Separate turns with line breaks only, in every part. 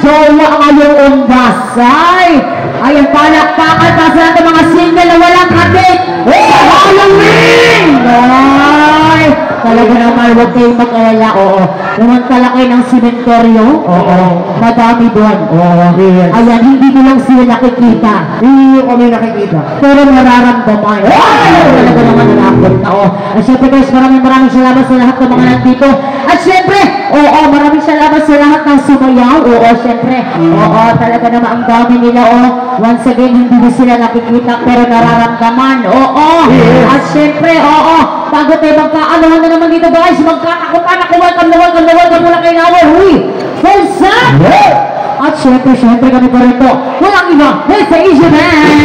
jowa ngayong umbasay. Ayan, palakpakan pa sa natin mga single na walang kabit sa Halloween. Ay, talaga naman huwag kayong mag-alala. Oo, lumantala kayo ng sementoryo. Oo, madami doon. Oo, ayan, hindi ko lang sila nakikita.
Hindi kami nakikita.
Pero nararamdaman. Talaga naman nalapot na. At syempre guys, maraming salamat sa lahat ng mga nandito. At syempre, maraming salamat sa lahat ng sumayaw. Syempre. Talaga naman ang dami nila. Once again, hindi na sila nakikita pero nararamdaman. At syempre, bago tayo magkaanuhan na naman dito guys, magkakakupan ako, welcome mula kay Nawal. Huy! Full set! At syempre kami pa rin po. Walang iba, it's the Asian Man!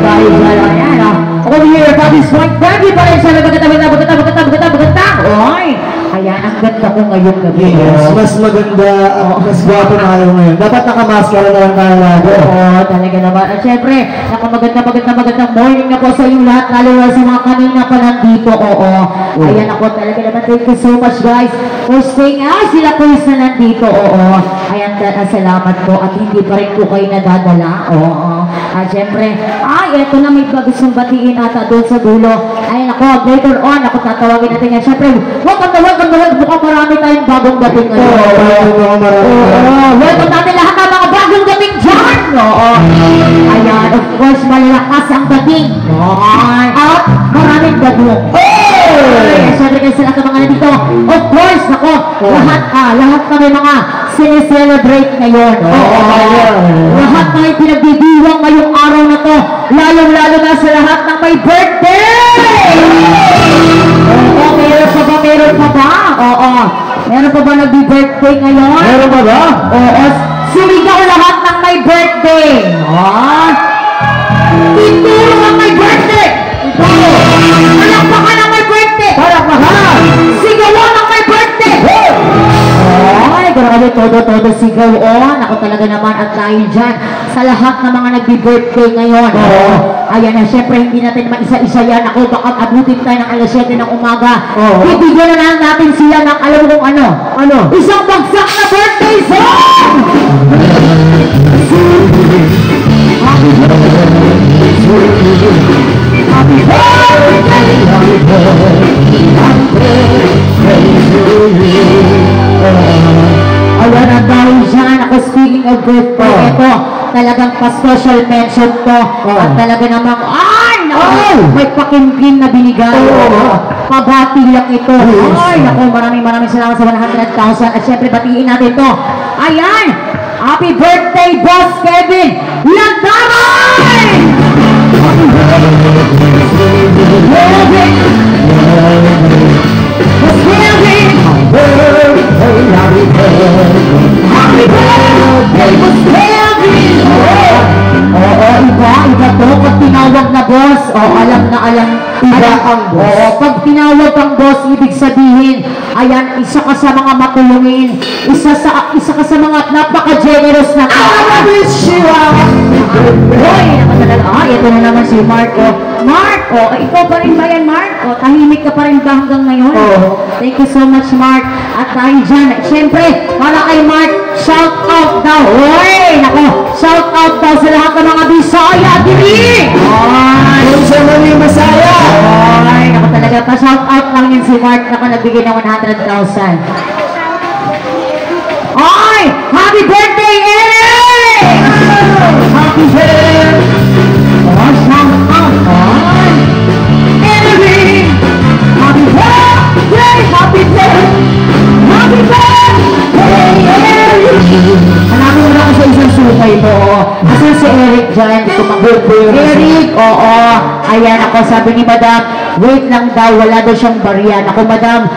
Dahil dyan, ayan, over here, Bobby's White Baggy pa rin siya, magkata. Oy! Ayan, ang ganda ko ngayong gabi.
Yes, mas maganda, mas gwapo na kayo ngayon. Dapat nakamaskara na lang tayo lagi.
Talaga naman. At syempre, magandang morning na po sa inyong lahat, lalo na sa mga kanina pa nandito. Ayan ako, talaga naman. Thank you so much guys for staying. Sila po yung na nandito. Ayan, salamat po. At hindi pa rin po kayo nadadala. At syempre, ito na may gustong batiin ata doon sa dulo. Ayan ako, later on, ako tatawagin natin yan. Syempre, welcome mukhang marami tayong bagong dating ngayon. Welcome natin lahat ng mga bagong dating dyan. Ayan, of course, malalakas ang dating. At maraming bagong. Syempre kayo sila sa mga nandito. Of course, lahat kami mga sineselebrate ngayon. Lahat kami pinagbibiwang ngayong araw na to. Lalong-lalo na sa lahat ng may birthday! Meron pa ba? Meron pa ba nagbi-birthday ngayon?
Meron pa ba?
Sumigaw lahat ng may birthday. Ituro ang may birthday. Palakpakan ang may birthday.
Palakpakan!
Sigawan ang may birthday. Grabe, todo sigaw. Ako talaga naman at dahil dyan sa lahat ng mga nagbi-birthday ngayon. Ayan na, syempre hindi natin naman isa-isa yan. Ako, baka abutin tayo ng alas 7 ng umaga. Bibigyan na lang natin sila ng alam kung ano. Isang bagsak na birthday song! Happy birthday! Happy birthday! Happy birthday to you! Ayan ang dahil dyan. Ako, speaking of birthday, ito, talagang pa-special mention to. At talaga namang, may pakimkim na binigay. Pabati lang ito. Naku, maraming salamat sa 100,000. At syempre, batiin natin to. Ayan! Happy birthday, Boss Kevin Landaray! Happy birthday! Boss Kevin! Happy birthday, Boss Kevin! Iba to. Pag tinawag na boss, alam na alam. Iba ang boss. Pag tinawag ang boss, ibig sabihin, ayan, isa ka sa mga matulungin. Isa ka sa mga napaka-generous na ito na naman si Marco. Marco, ikaw pa rin ba yan, Marco? Tahimik ka pa rin ba hanggang ngayon? Thank you so much, Mark. At dahil dyan, siyempre, para kay Mark, shout out daw. Shout out daw sa lahat ng mga Bisaya, diri!
Kung sa mga Masaya!
Ako talaga, pa-shout out lang yun si Mark na nagbigay ng 100,000. Happy birthday, Eric! Happy birthday! Shout out! Eric! Happy birthday! Happy birthday! Happy birthday, Eric! Hanapin mo lang ako sa isang sukay mo. Asan si Eric dyan? Eric, ayan ako, sabi ni Madam, wait lang daw, wala daw siyang barya. Naku, Madam,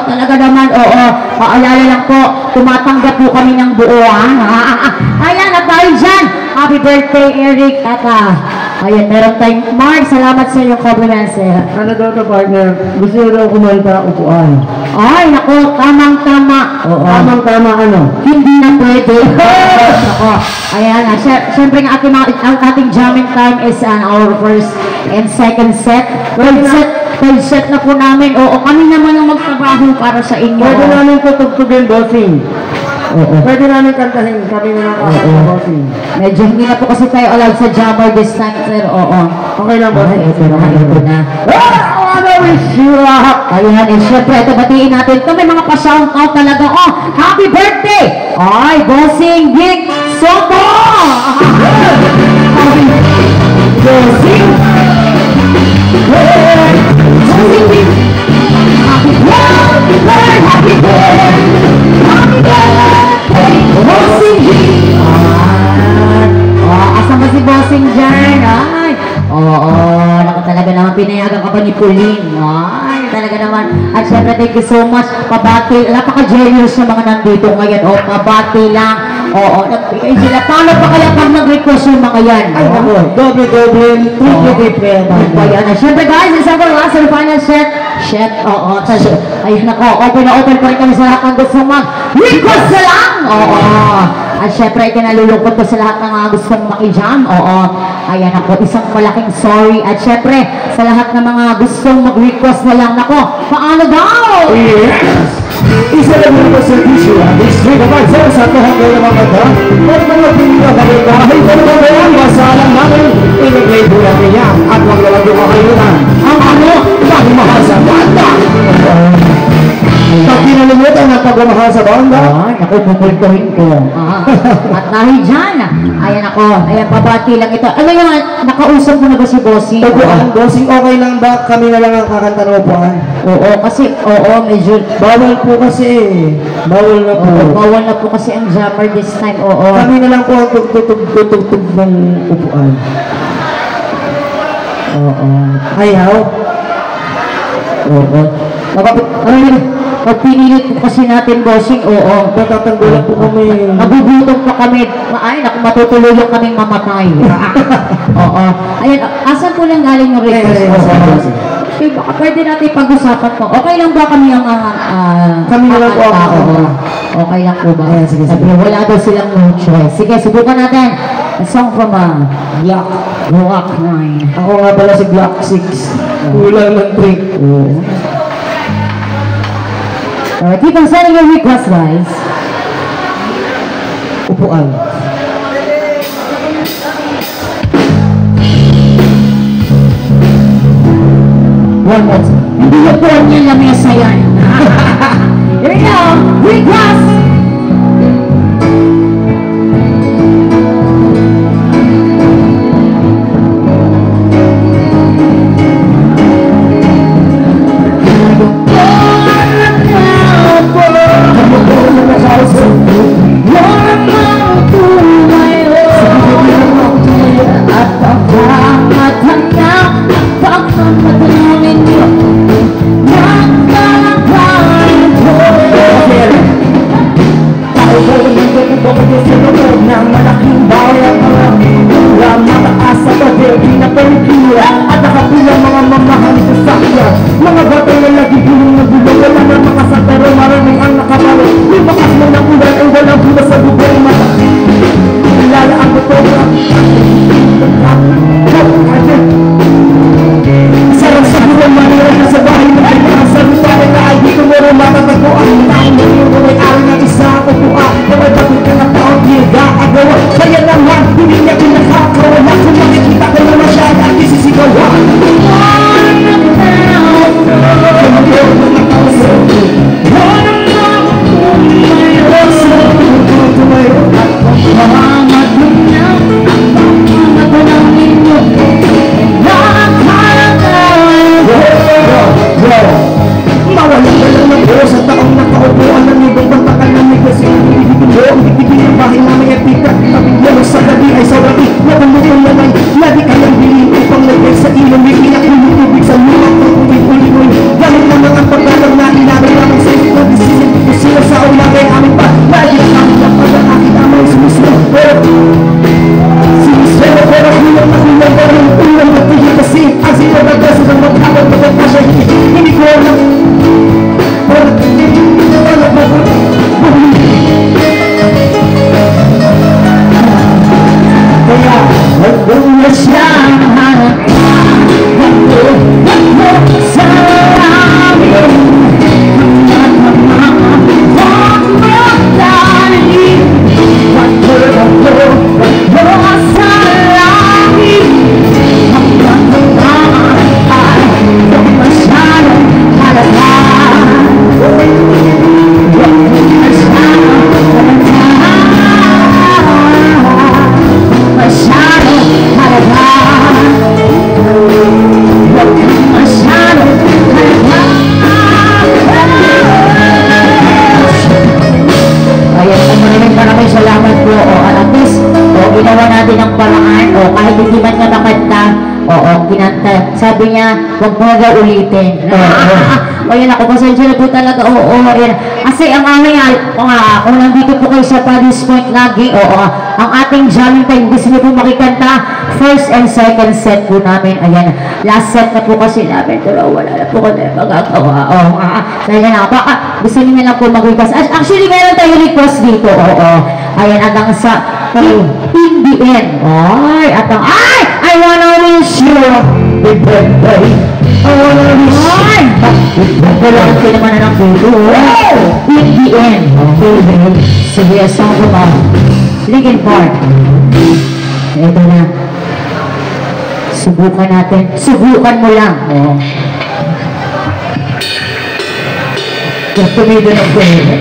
talaga naman, paalala lang po, tumatanggap po kami ng buo, Ayan, at dahil dyan, happy birthday, Eric, at ayan, meron tayong, Mark, salamat sa iyong compliments, sir.
Ano daw na partner? Gusto nyo daw kumanta upuan.
Naku, tamang-tama.
Tamang-tama ano?
Hindi na pwede. Ayan, syempre ang ating jamming time is our first and second set. Full set na po namin. Oo, kami naman ang magtrabaho para sa inyo.
Pwede namin tutugtugin, bossing.
Oo.
Pwede namin kantahin. Kami na lang kakanta, bossing.
Medyo hindi na po kasi tayo allowed sa jammer this time, sir. Oo.
Okay lang, bossing.
Ito na.
I wanna wish you luck.
Ayan, eh, syempre, ito batiin natin. Ito may mga pa-shout out talaga. Oh, happy birthday! Ay, Bossing Vic Soto! Happy Bossing! Bossing Vic! Happy birthday! Happy birthday! Happy birthday! Bossing Vic! Asan ba si Bossing dyan? Ay! Oo, naku talaga naman, pinayagan ka ba ni Pauline? Ay, talaga naman. At syempre, thank you so much. Pabati, napaka-generous na mga nandito ngayon. O, pabati lang. Oo, nagbigay sila. Paano pa kaya pag nag-request yung mga yan?
Ay, ako. Doble, triple.
Ayan na. Syempre guys, isang ko last and final set. Oo. Ayun ako, open na open pa rin kami sa lahat ng gusto mag-request na lang. Oo. At syempre, ikinalulungkot ko sa lahat ng mga gustong makijam. Oo. Ayan ako, isang malaking sorry. At syempre, sa lahat ng mga gustong mag-request na lang. Nako, paano daw?
Yes! Isa lang yung servisyo ang District of Arts sa kahanggang ng mga kanta at mga pinagkakabit kahit ano ba yan, masalang namin inigay po natin yan at maglalagyo kakayunan ang ano, pagmamahal sa banda. Pag pinalimutan ang pagmamahal sa banda,
Ay, ako, pupultuhin ko. At dahil dyan, ayan ako, ayan, pabati lang ito. Ano yung, nakausap mo na ba si Bossing?
upuan, bossing, okay lang ba? Kami na lang ang kakanta ng upuan.
Oo, kasi, medyo,
Bawal po kasi bawal na po.
bawal na po kasi ang jammer this time, oo.
Kami na lang po ang tugtog ng upuan.
Oo.
Ayaw.
Oo. Ano yun? Pag pinilit po kasi natin, Bossing, oo.
Natatanggulan po kami.
Nagugutom pa kami. Ay, naku, matutuluyong kaming mamatay. Oo. Ayan, asan po lang galing yung request? Okay, baka pwede natin pag-usapan to. Okay lang ba kami ang
Kami na lang po ang
oo. Okay lang po ba?
Ayan, sige.
Sabi, wala daw silang no choice. Sige, subukan natin. A song from
Black.
Rock 9.
Ako nga pala si Black 6. Kulang ng trick.
Alright, keep on sending your request, guys.
Upuan.
One more time. Hindi yung po niya lamesa yan. Here we go. Request! sabi niya, huwag mo na ulitin. O yan ako, pasensya na po talaga, oo, yan. Kasi ang aming, kung nandito po kayo sa Paddy's Point lagi, ang ating jamming time, gusto niyo po makikanta, first and second set po namin, ayan, last set na po kasi namin, pero wala na po ko na magagawa, kaya na, baka gusto niyo lang po mag-request. Actually, meron tayo request dito, ayan, hanggang sa, in the end, I wanna wish you a big birthday. I wanna wish you wala ang naman na ng puto. In the end, okay, sige, song ko ba? Linkin Park. Ito na. Subukan natin. Subukan mo lang. Kung tumido ng pwede.